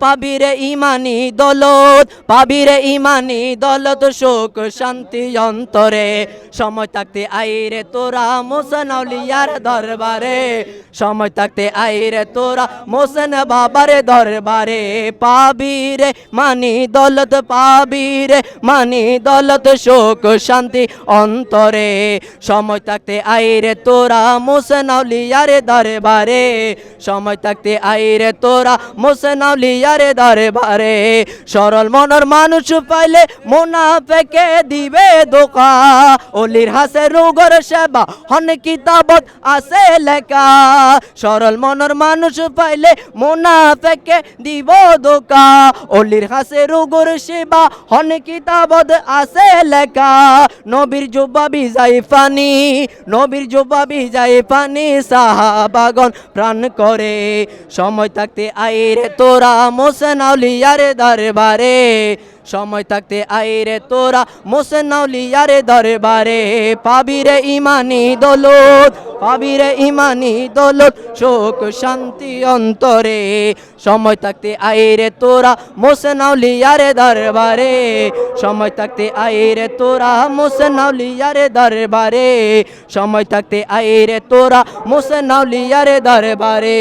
পাবিরে ইমানি দৌলত, পাবিরে ইমানি দৌলত, সুখ শান্তি অন্তরে। সময় থাকতে আইরে তোরা মোহসেন আউলিয়ার দরবারে, সময় থাকতে আইরে তোরা মোহসেন বাবার দরবারে। পাবিরে মানি দৌলত, পাবিরে মানি দৌলত, সুখ শান্তি অন্তরে। সময় থাকতে আইরে তোরা মোহসেন আউলিয়ার দরবারে, সময় থাকতে আইরে তোরা মোহসেন আউলিয়ার দরবারে। সরল মনের মানুষ পাইলে মুনাফেকে দিবে ধোঁকা, অলির হাসে রোগর সেবা হন কিতাবত আছে লেখা। সরল মনের মানুষ পাইলে মুনাফেকে দিব ধোঁকা, অলির হাসে রোগর সেবা হন কিতাবত আছে লেখা। নবীর জুব্বা ভিজাই পানি, নবীর জুব্বা ভিজাই পানি, সাহাবাগণ প্রাণ করে। সময় থাকতে আইরে তোরা মোহসেন আউলিয়ার দরবারে, সময় থাকতে আইরে তোরা মোহসেন আউলিয়ার দরবারে। পাবিরে ইমানি দৌলত, পাবিরে ইমানি দৌলত, সুখ শান্তি অন্তরে। সময় থাকতে আইরে তোরা মোহসেন আউলিয়ার দরবারে, সময় থাকতে আইরে তোরা মোহসেন আউলিয়ার দরবারে, সময় থাকতে আইরে তোরা মোহসেন আউলিয়ার দরবারে।